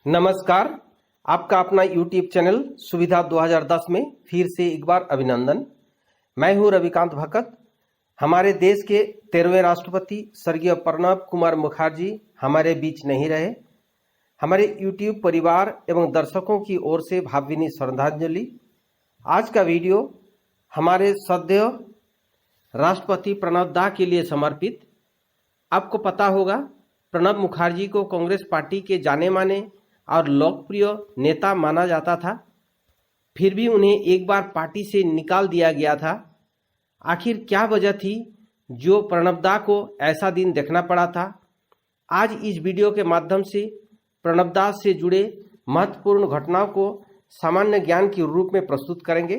नमस्कार। आपका अपना YouTube चैनल सुविधा 2010 में फिर से एक बार अभिनंदन। मैं हूं रविकांत भगत। हमारे देश के 13वें राष्ट्रपति स्वर्गीय प्रणब कुमार मुखर्जी हमारे बीच नहीं रहे। हमारे YouTube परिवार एवं दर्शकों की ओर से भावभीनी श्रद्धांजलि। आज का वीडियो हमारे सदैव राष्ट्रपति प्रणब दा के लिए समर्पित। आपको पता होगा, प्रणब मुखर्जी को कांग्रेस पार्टी के जाने माने और लोकप्रिय नेता माना जाता था। फिर भी उन्हें एक बार पार्टी से निकाल दिया गया था। आखिर क्या वजह थी जो प्रणब दा को ऐसा दिन देखना पड़ा था? आज इस वीडियो के माध्यम से प्रणब दा से जुड़े महत्वपूर्ण घटनाओं को सामान्य ज्ञान के रूप में प्रस्तुत करेंगे।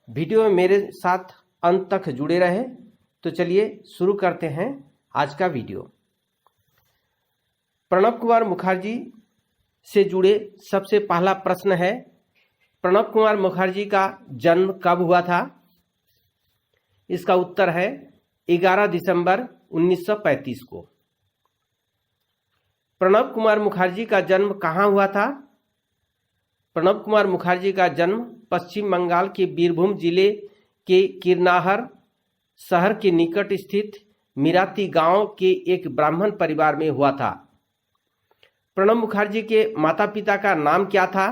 वीडियो में मेरे साथ अंत तक जुड़े रहे। तो चलिए शुरू करते हैं आज का वीडियो। प्रणब कुमार मुखर्जी से जुड़े सबसे पहला प्रश्न है, प्रणब कुमार मुखर्जी का जन्म कब हुआ था? इसका उत्तर है 11 दिसंबर 1935 को। प्रणब कुमार मुखर्जी का जन्म कहाँ हुआ था? प्रणब कुमार मुखर्जी का जन्म पश्चिम बंगाल के बीरभूम जिले के किरनाहर शहर के निकट स्थित मिराती गांव के एक ब्राह्मण परिवार में हुआ था। प्रणब मुखर्जी के माता पिता का नाम क्या था?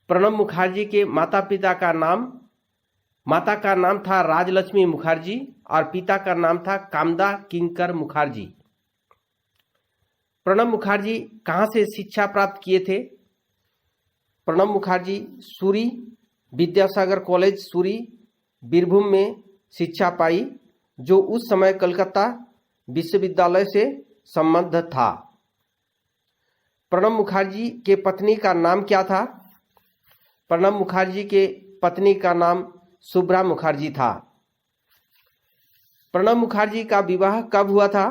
प्रणब मुखर्जी के माता का नाम था राजलक्ष्मी मुखर्जी और पिता का नाम था कामदा किंकर मुखर्जी। प्रणब मुखर्जी कहाँ से शिक्षा प्राप्त किए थे? प्रणब मुखर्जी सूरी विद्यासागर कॉलेज सूरी बीरभूम में शिक्षा पाई, जो उस समय कलकत्ता विश्वविद्यालय से संबद्ध था। प्रणब मुखर्जी के पत्नी का नाम क्या था? प्रणब मुखर्जी के पत्नी का नाम शुभ्रा मुखर्जी था। प्रणब मुखर्जी का विवाह कब हुआ था?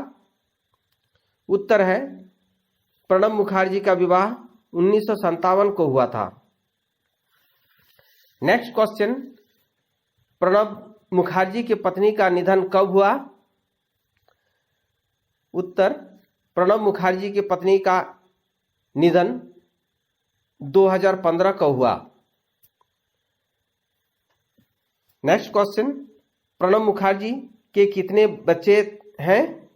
उत्तर है प्रणब मुखर्जी का विवाह 1957 को हुआ था। नेक्स्ट क्वेश्चन, प्रणब मुखर्जी के पत्नी का निधन कब हुआ? उत्तर, प्रणब मुखर्जी की पत्नी का निधन 2015 को हुआ। नेक्स्ट क्वेश्चन, प्रणब मुखर्जी के कितने बच्चे हैं?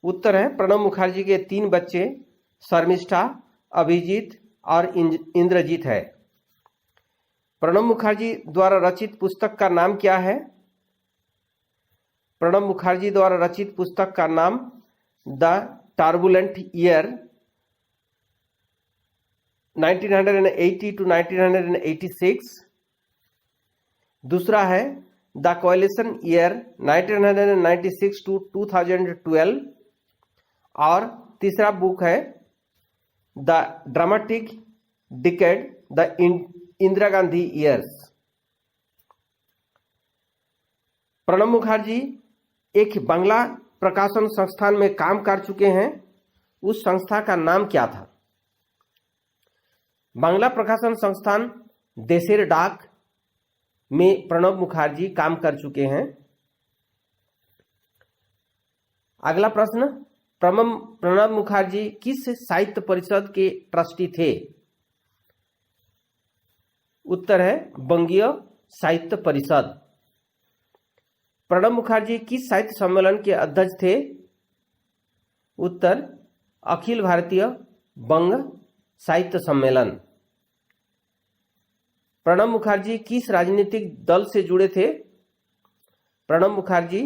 उत्तर है प्रणब मुखर्जी के 3 बच्चे शर्मिष्ठा, अभिजीत और इंद्रजीत है। प्रणब मुखर्जी द्वारा रचित पुस्तक का नाम क्या है? प्रणब मुखर्जी द्वारा रचित पुस्तक का नाम द टर्बुलेंट ईयर 1980 to 1986। दूसरा है द कोएलिशन ईयर 1996 to 2012 और तीसरा बुक है the dramatic decade the Indira Gandhi years. Pranab Mukherjee एक बांग्ला प्रकाशन संस्थान में काम कर चुके हैं। उस संस्था का नाम क्या था? बांग्ला प्रकाशन संस्थान देशेर डाक में प्रणब मुखर्जी काम कर चुके हैं। अगला प्रश्न, प्रणब मुखर्जी किस साहित्य परिषद के ट्रस्टी थे? उत्तर है बंगीय साहित्य परिषद। प्रणब मुखर्जी किस साहित्य सम्मेलन के अध्यक्ष थे? उत्तर, अखिल भारतीय बंग साहित्य सम्मेलन। प्रणब मुखर्जी किस राजनीतिक दल से जुड़े थे? प्रणब मुखर्जी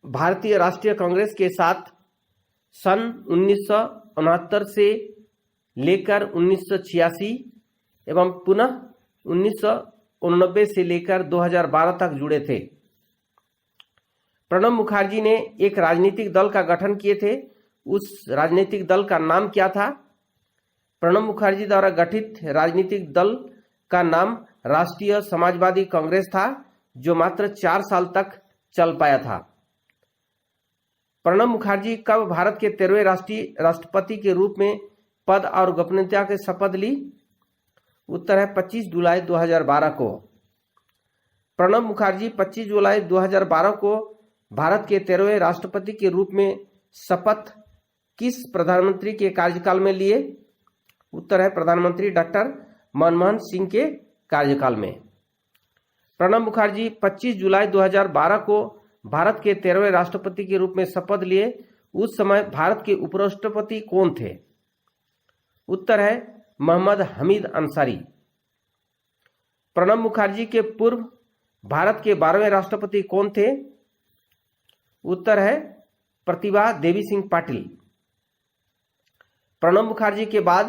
भारतीय राष्ट्रीय कांग्रेस के साथ सन 1969 से लेकर 1986 एवं पुनः 1989 से लेकर 2012 तक जुड़े थे। प्रणब मुखर्जी ने एक राजनीतिक दल का गठन किए थे। उस राजनीतिक दल का नाम क्या था? प्रणब मुखर्जी द्वारा गठित राजनीतिक दल का नाम राष्ट्रीय समाजवादी कांग्रेस था, जो मात्र 4 साल तक चल पाया था। प्रणब मुखर्जी कब भारत के 13वें राष्ट्रपति के रूप में पद और गोपनीयता की शपथ ली? उत्तर है 25 जुलाई 2012 को। प्रणब मुखर्जी 25 जुलाई 2012 को भारत के 13वें राष्ट्रपति के रूप में शपथ किस प्रधानमंत्री के कार्यकाल में लिए? उत्तर है प्रधानमंत्री डॉक्टर मनमोहन सिंह के कार्यकाल में। प्रणब मुखर्जी 25 जुलाई 2012 को भारत के 13वें राष्ट्रपति के रूप में शपथ लिए। उस समय भारत के उपराष्ट्रपति कौन थे? उत्तर है मोहम्मद हमीद अंसारी। प्रणब मुखर्जी के पूर्व भारत के 12वें राष्ट्रपति कौन थे? उत्तर है प्रतिभा देवी सिंह पाटिल। प्रणब मुखर्जी के बाद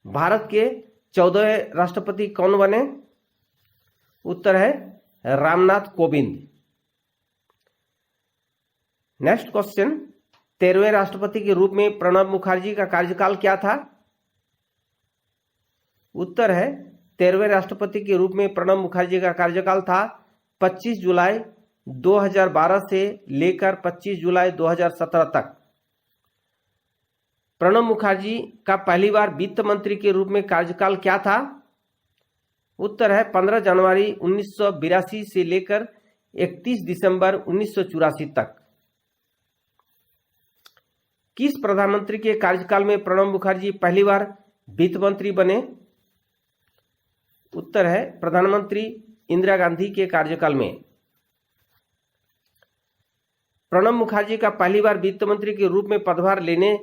भारत के 14वें राष्ट्रपति कौन बने? उत्तर है रामनाथ कोविंद। नेक्स्ट क्वेश्चन, 13वें राष्ट्रपति के रूप में प्रणब मुखर्जी का कार्यकाल क्या था? उत्तर है 13वें राष्ट्रपति के रूप में प्रणब मुखर्जी का कार्यकाल था 25 जुलाई 2012 से लेकर 25 जुलाई 2017 तक। प्रणब मुखर्जी का पहली बार वित्त मंत्री के रूप में कार्यकाल क्या था? उत्तर है 15 जनवरी 1982 से लेकर 31 दिसंबर 1984 तक। किस प्रधानमंत्री के कार्यकाल में प्रणब मुखर्जी पहली बार वित्त मंत्री बने? उत्तर है प्रधानमंत्री इंदिरा गांधी के कार्यकाल में। प्रणब मुखर्जी का पहली बार वित्त मंत्री के रूप में पदभार लेने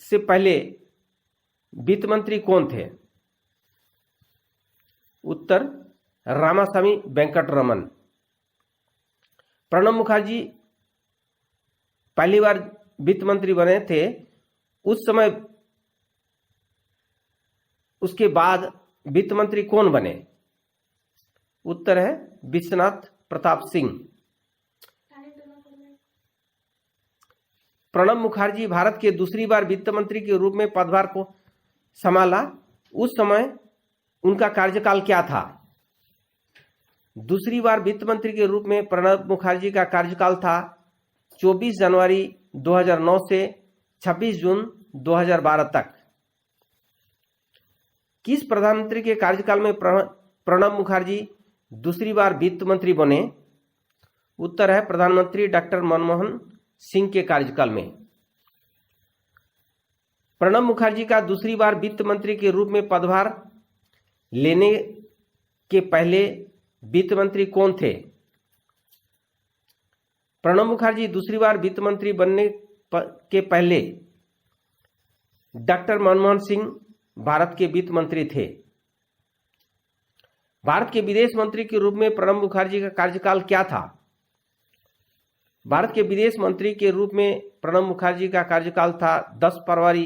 से पहले वित्त मंत्री कौन थे? उत्तर रामास्वामी वेंकटरमन। प्रणब मुखर्जी पहली बार वित्त मंत्री बने थे, उस समय उसके बाद वित्त मंत्री कौन बने? उत्तर है विश्वनाथ प्रताप सिंह। प्रणब मुखर्जी भारत के दूसरी बार वित्त मंत्री के रूप में पदभार को संभाला, उस समय उनका कार्यकाल क्या था? दूसरी बार वित्त मंत्री के रूप में प्रणब मुखर्जी का कार्यकाल था 24 जनवरी 2009 से 26 जून 2012 तक। किस प्रधानमंत्री के कार्यकाल में प्रणब मुखर्जी दूसरी बार वित्त मंत्री बने? उत्तर है प्रधानमंत्री डॉक्टर मनमोहन सिंह के कार्यकाल में। प्रणब मुखर्जी का दूसरी बार वित्त मंत्री के रूप में पदभार लेने के पहले वित्त मंत्री कौन थे? प्रणब मुखर्जी दूसरी बार वित्त मंत्री बनने के पहले डॉक्टर मनमोहन सिंह भारत के वित्त मंत्री थे। भारत के विदेश मंत्री के रूप में प्रणब मुखर्जी का कार्यकाल क्या था? भारत के विदेश मंत्री के रूप में प्रणब मुखर्जी का कार्यकाल था 10 फरवरी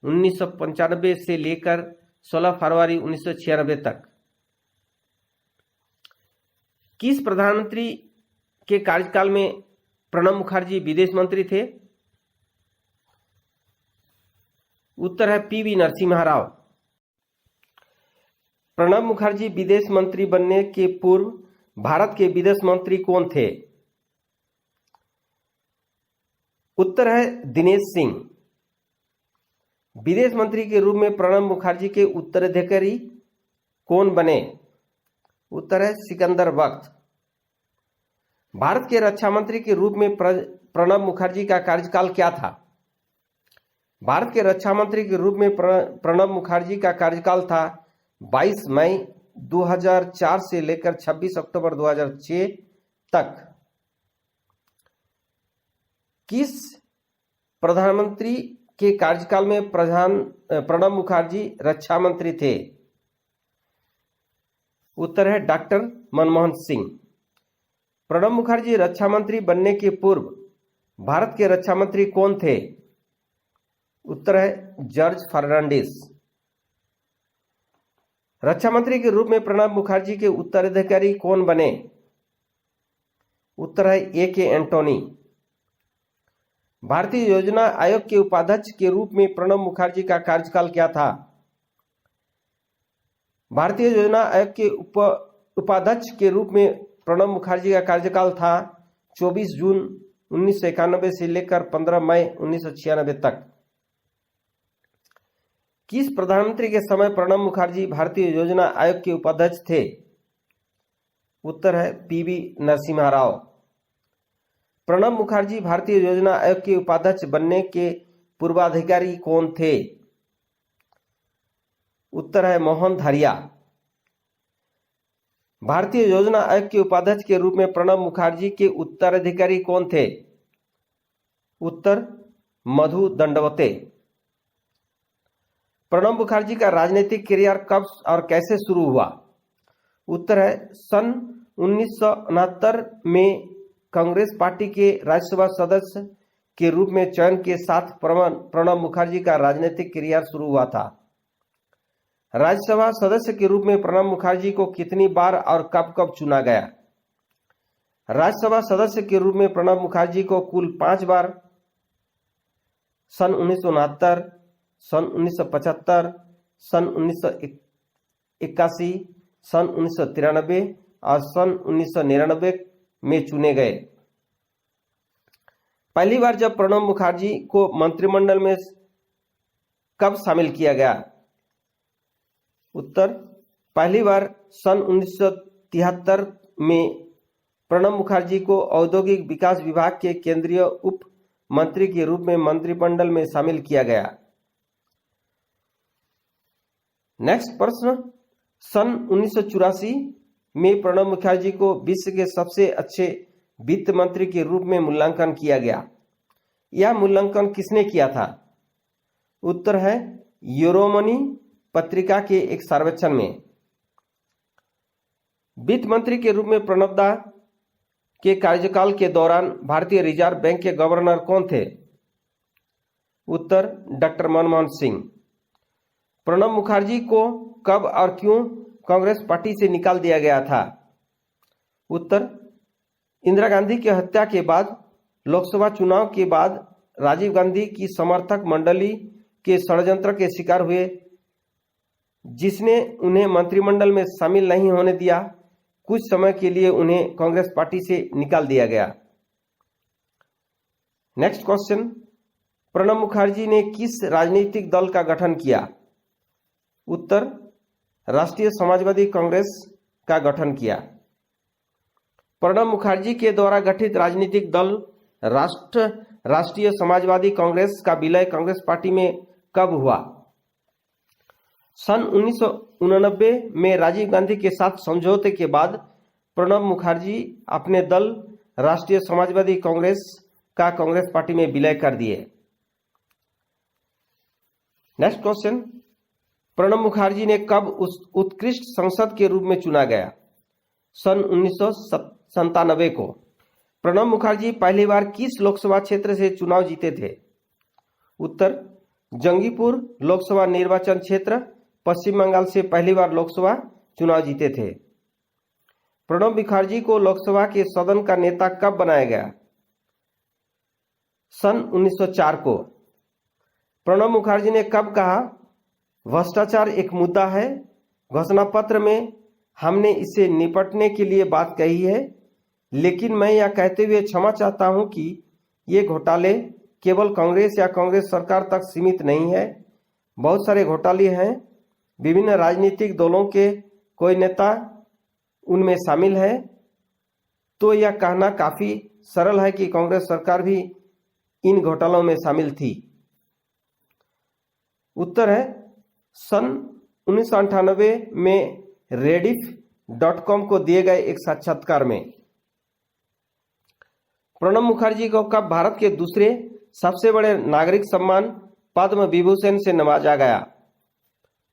1995 से लेकर 16 फरवरी 1996 तक। किस प्रधानमंत्री के कार्यकाल में प्रणब मुखर्जी विदेश मंत्री थे? उत्तर है पीवी नरसिम्हा राव। प्रणब मुखर्जी विदेश मंत्री बनने के पूर्व भारत के विदेश मंत्री कौन थे? उत्तर है दिनेश सिंह। विदेश मंत्री के रूप में प्रणब मुखर्जी के उत्तराधिकारी कौन बने? उत्तर है सिकंदर बख्त। भारत के रक्षा मंत्री के रूप में प्रणब मुखर्जी का कार्यकाल क्या था? भारत के रक्षा मंत्री के रूप में प्रणब मुखर्जी का कार्यकाल था 22 मई 2004 से लेकर 26 अक्टूबर 2006 तक। किस प्रधानमंत्री के कार्यकाल में प्रणब मुखर्जी रक्षा मंत्री थे? उत्तर है डॉक्टर मनमोहन सिंह। प्रणब मुखर्जी रक्षा मंत्री बनने के पूर्व भारत के रक्षा मंत्री कौन थे? उत्तर है जॉर्ज फर्नांडिस। रक्षा मंत्री के रूप में प्रणब मुखर्जी के उत्तराधिकारी कौन बने? उत्तर है A.K. एंटोनी। भारतीय योजना आयोग के उपाध्यक्ष के रूप में प्रणब मुखर्जी का कार्यकाल क्या था? भारतीय योजना आयोग के उपाध्यक्ष के रूप में प्रणब मुखर्जी का कार्यकाल था 24 जून 1991 से लेकर 15 मई 1996 तक। किस प्रधानमंत्री के समय प्रणब मुखर्जी भारतीय योजना आयोग के उपाध्यक्ष थे? उत्तर है पीवी नरसिम्हा राव। प्रणब मुखर्जी भारतीय योजना आयोग के उपाध्यक्ष बनने के पूर्वाधिकारी कौन थे? उत्तर है मोहन धारिया। भारतीय योजना आयोग के उपाध्यक्ष के रूप में प्रणब मुखर्जी के उत्तराधिकारी कौन थे? उत्तर मधु दंडवते। प्रणब मुखर्जी का राजनीतिक करियर कब और कैसे शुरू हुआ? उत्तर है सन 1969 में कांग्रेस पार्टी के राज्यसभा सदस्य के रूप में चयन के साथ प्रणब मुखर्जी का राजनीतिक करियर शुरू हुआ था। राज्यसभा सदस्य के रूप में प्रणब मुखर्जी को कितनी बार और कब कब चुना गया? राज्यसभा सदस्य के रूप में प्रणब मुखर्जी को कुल 5 बार सन 1969, सन 1975, सन 1981, सन 1993 और सन 1999 में चुने गए। पहली बार जब प्रणब मुखर्जी को मंत्रिमंडल में कब शामिल किया गया? उत्तर पहली बार सन 1973 में प्रणब मुखर्जी को औद्योगिक विकास विभाग के केंद्रीय उप मंत्री के रूप में मंत्रिमंडल में शामिल किया गया। नेक्स्ट प्रश्न, सन 1984 में प्रणब मुखर्जी को विश्व के सबसे अच्छे वित्त मंत्री के रूप में मूल्यांकन किया गया। यह मूल्यांकन किसने किया था? उत्तर है यूरोमनी पत्रिका के एक सर्वेक्षण में। वित्त मंत्री के रूप में प्रणब दा के कार्यकाल के दौरान भारतीय रिजर्व बैंक के गवर्नर कौन थे? उत्तर डॉक्टर मनमोहन सिंह। प्रणब मुखर्जी को कब और क्यों कांग्रेस पार्टी से निकाल दिया गया था? उत्तर इंदिरा गांधी की हत्या के बाद लोकसभा चुनाव के बाद राजीव गांधी की समर्थक मंडली के षड्यंत्र के शिकार हुए, जिसने उन्हें मंत्रिमंडल में शामिल नहीं होने दिया। कुछ समय के लिए उन्हें कांग्रेस पार्टी से निकाल दिया गया। नेक्स्ट क्वेश्चन, प्रणब मुखर्जी ने किस राजनीतिक दल का गठन किया? उत्तर राष्ट्रीय समाजवादी कांग्रेस का गठन किया। प्रणब मुखर्जी के द्वारा गठित राजनीतिक दल राष्ट्रीय समाजवादी कांग्रेस का विलय कांग्रेस पार्टी में कब हुआ? सन 1989 में राजीव गांधी के साथ समझौते के बाद प्रणब मुखर्जी अपने दल राष्ट्रीय समाजवादी कांग्रेस का कांग्रेस पार्टी में विलय कर दिए। नेक्स्ट क्वेश्चन, प्रणब मुखर्जी ने कब उत्कृष्ट सांसद के रूप में चुना गया? सन 1997 को। प्रणब मुखर्जी पहली बार किस लोकसभा क्षेत्र से चुनाव जीते थे? उत्तर जंगीपुर लोकसभा निर्वाचन क्षेत्र, पश्चिम बंगाल से पहली बार लोकसभा चुनाव जीते थे। प्रणब मुखर्जी को लोकसभा के सदन का नेता कब बनाया गया? सन 1904 को। प्रणब मुखर्जी ने कब कहा भ्रष्टाचार एक मुद्दा है, घोषणा पत्र में हमने इससे निपटने के लिए बात कही है, लेकिन मैं यह कहते हुए क्षमा चाहता हूं कि ये घोटाले केवल कांग्रेस या कांग्रेस सरकार तक सीमित नहीं है, बहुत सारे घोटाले हैं, विभिन्न राजनीतिक दलों के कोई नेता उनमें शामिल है, तो यह कहना काफी सरल है कि कांग्रेस सरकार भी इन घोटालों में शामिल थी। उत्तर है सन 1998 में rediff.com को दिए गए एक साक्षात्कार में। प्रणब मुखर्जी को कब भारत के दूसरे सबसे बड़े नागरिक सम्मान पद्म विभूषण से नवाजा गया?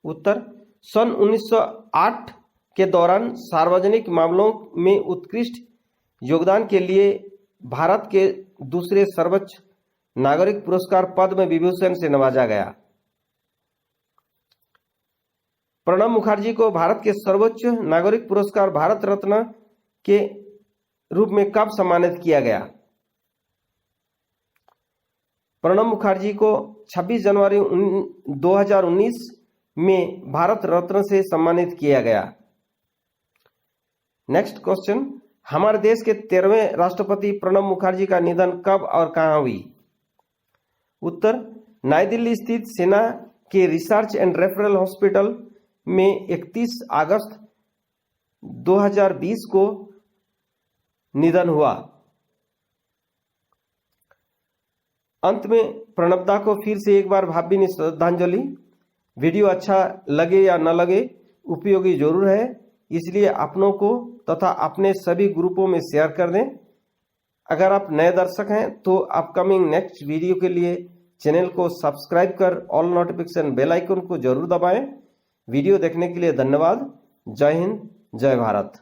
उत्तर सन 1908 के दौरान सार्वजनिक मामलों में उत्कृष्ट योगदान के लिए भारत के दूसरे सर्वोच्च नागरिक पुरस्कार पद्म विभूषण से नवाजा गया। प्रणब मुखर्जी को भारत के सर्वोच्च नागरिक पुरस्कार भारत रत्न के रूप में कब सम्मानित किया गया? प्रणब मुखर्जी को 26 जनवरी 2019 में भारत रत्न से सम्मानित किया गया। नेक्स्ट क्वेश्चन, हमारे देश के 13वें राष्ट्रपति प्रणब मुखर्जी का निधन कब और कहां हुई? उत्तर नई दिल्ली स्थित सेना के रिसर्च एंड रेफरल हॉस्पिटल में 31 अगस्त 2020 को निधन हुआ। अंत में प्रणबदा को फिर से एक बार भावभीनी श्रद्धांजलि। वीडियो अच्छा लगे या न लगे, उपयोगी जरूर है, इसलिए अपनों को तथा अपने सभी ग्रुपों में शेयर कर दें। अगर आप नए दर्शक हैं तो अपकमिंग नेक्स्ट वीडियो के लिए चैनल को सब्सक्राइब कर ऑल नोटिफिकेशन बेल आइकन को जरूर दबाएं। वीडियो देखने के लिए धन्यवाद। जय हिंद, जय भारत।